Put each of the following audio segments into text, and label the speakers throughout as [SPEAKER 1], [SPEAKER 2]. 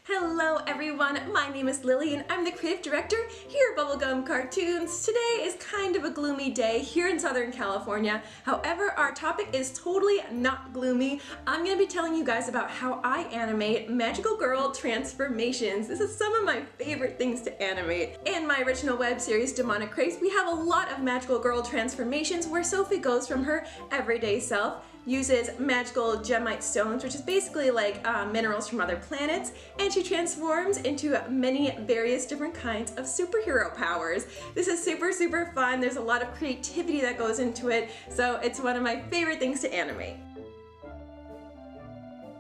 [SPEAKER 1] Hello everyone, my name is Lily and I'm the creative director here at Bubblegum Cartoons. Today is kind of a gloomy day here in Southern California. However, our topic is totally not gloomy. I'm going to be telling you guys about how I animate magical girl transformations. This is some of my favorite things to animate. In my original web series, Demonic Crepes, we have a lot of magical girl transformations where Sophie goes from her everyday self, uses magical gemite stones, which is basically like minerals from other planets, and she transforms into many various different kinds of superhero powers. This is super fun. There's a lot of creativity that goes into it, so it's one of my favorite things to animate.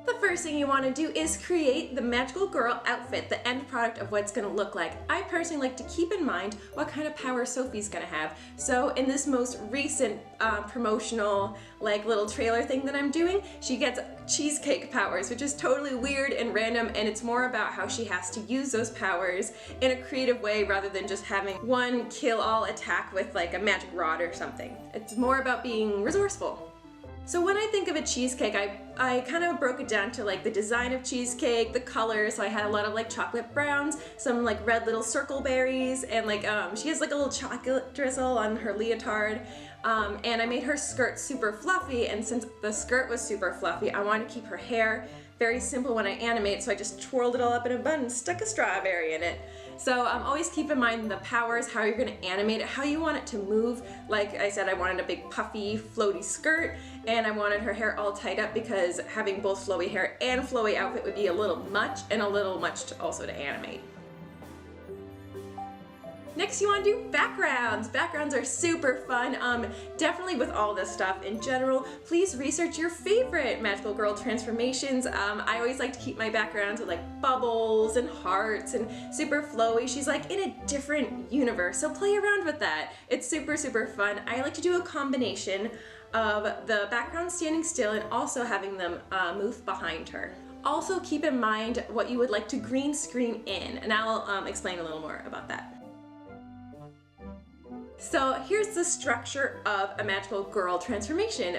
[SPEAKER 1] The first thing you want to do is create the magical girl outfit, the end product of what it's going to look like. I personally like to keep in mind what kind of power Sophie's going to have. So in this most recent promotional like little trailer thing that I'm doing, she gets cheesecake powers, which is totally weird and random, and it's more about how she has to use those powers in a creative way rather than just having one kill-all attack with like a magic rod or something. It's more about being resourceful. So when I think of a cheesecake, I kind of broke it down to like the design of cheesecake, the colors. So I had a lot of like chocolate browns, some like red little circle berries, and like she has like a little chocolate drizzle on her leotard. And I made her skirt super fluffy, and since the skirt was super fluffy, I wanted to keep her hair very simple when I animate, so I just twirled it all up in a bun and stuck a strawberry in it. So always keep in mind the powers, how you're going to animate it, how you want it to move. Like I said, I wanted a big puffy, floaty skirt, and I wanted her hair all tied up because having both flowy hair and flowy outfit would be a little much, and a little much also to animate. Next, you want to do backgrounds. Backgrounds are super fun. Definitely with all this stuff in general, please research your favorite magical girl transformations. I always like to keep my backgrounds with like bubbles and hearts and super flowy. She's like in a different universe, so play around with that. It's super fun. I like to do a combination of the background standing still and also having them move behind her. Also keep in mind what you would like to green screen in, and I'll explain a little more about that. So here's the structure of a magical girl transformation.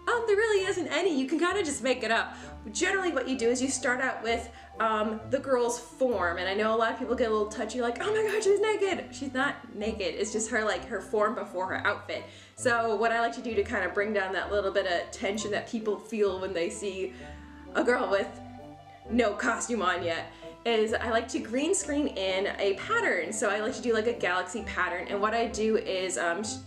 [SPEAKER 1] There really isn't any. You can kind of just make it up. Generally what you do is you start out with the girl's form, and I know a lot of people get a little touchy like, oh my god, she's naked. She's not naked. It's just her form before her outfit. So what I like to do to kind of bring down that little bit of tension that people feel when they see a girl with no costume on yet is I like to green screen in a pattern. So I like to do like a galaxy pattern, and what I do is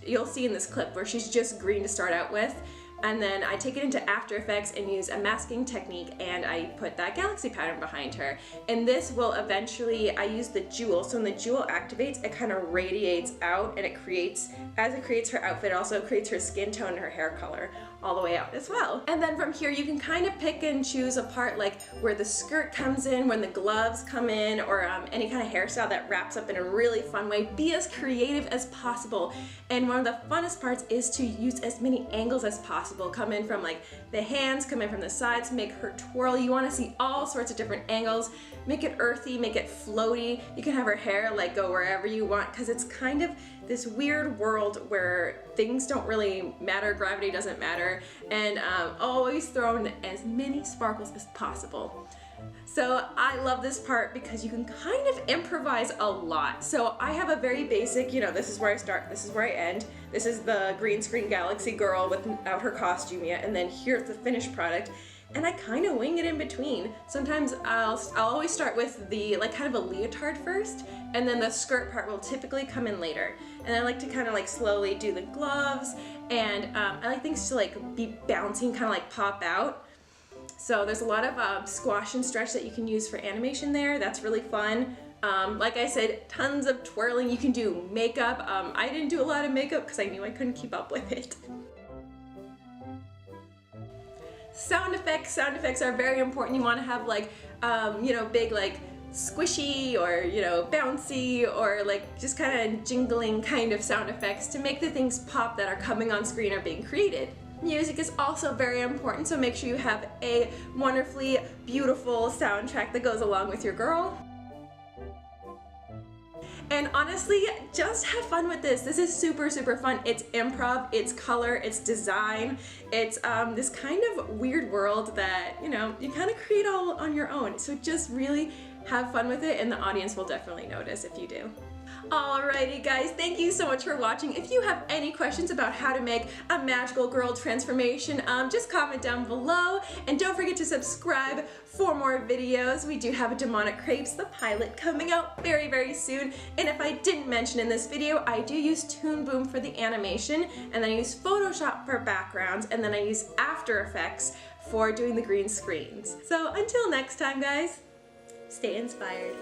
[SPEAKER 1] you'll see in this clip where she's just green to start out with, and then I take it into After Effects and use a masking technique, and I put that galaxy pattern behind her. And this will eventually, I use the jewel, so when the jewel activates, it kind of radiates out, and it creates, as it creates her outfit, it also creates her skin tone and her hair color all the way out as well. And then from here you can kind of pick and choose a part, like where the skirt comes in, when the gloves come in, or any kind of hairstyle that wraps up in a really fun way. Be as creative as possible, and one of the funnest parts is to use as many angles as possible. Come in from like the hands, come in from the sides, make her twirl. You want to see all sorts of different angles. Make it earthy, make it floaty. You can have her hair like go wherever you want, because it's kind of this weird world where things don't really matter, gravity doesn't matter, and always throw in as many sparkles as possible. So I love this part because you can kind of improvise a lot. So I have a very basic, this is where I start, this is where I end. This is the green screen galaxy girl without her costume yet, and then here's the finished product. And I kind of wing it in between. Sometimes I'll always start with the like kind of a leotard first, and then the skirt part will typically come in later. And I like to kind of like slowly do the gloves, and I like things to like be bouncing, kind of like pop out. So there's a lot of squash and stretch that you can use for animation there. That's really fun. Like I said, tons of twirling. You can do makeup. I didn't do a lot of makeup because I knew I couldn't keep up with it. Sound effects are very important. You want to have like, big like squishy or, you know, bouncy or like just kind of jingling kind of sound effects to make the things pop that are coming on screen or being created. Music is also very important, so make sure you have a wonderfully beautiful soundtrack that goes along with your girl. And honestly, just have fun with this. This is super, super fun. It's improv, it's color, it's design, it's this kind of weird world that, you know, you kind of create all on your own. So just really have fun with it, and the audience will definitely notice if you do. Alrighty guys, thank you so much for watching. If you have any questions about how to make a magical girl transformation, just comment down below, and don't forget to subscribe for more videos. We do have a Demonic Crepes, the pilot, coming out very, very soon. And if I didn't mention in this video, I do use Toon Boom for the animation, and then I use Photoshop for backgrounds, and then I use After Effects for doing the green screens. So until next time guys, stay inspired.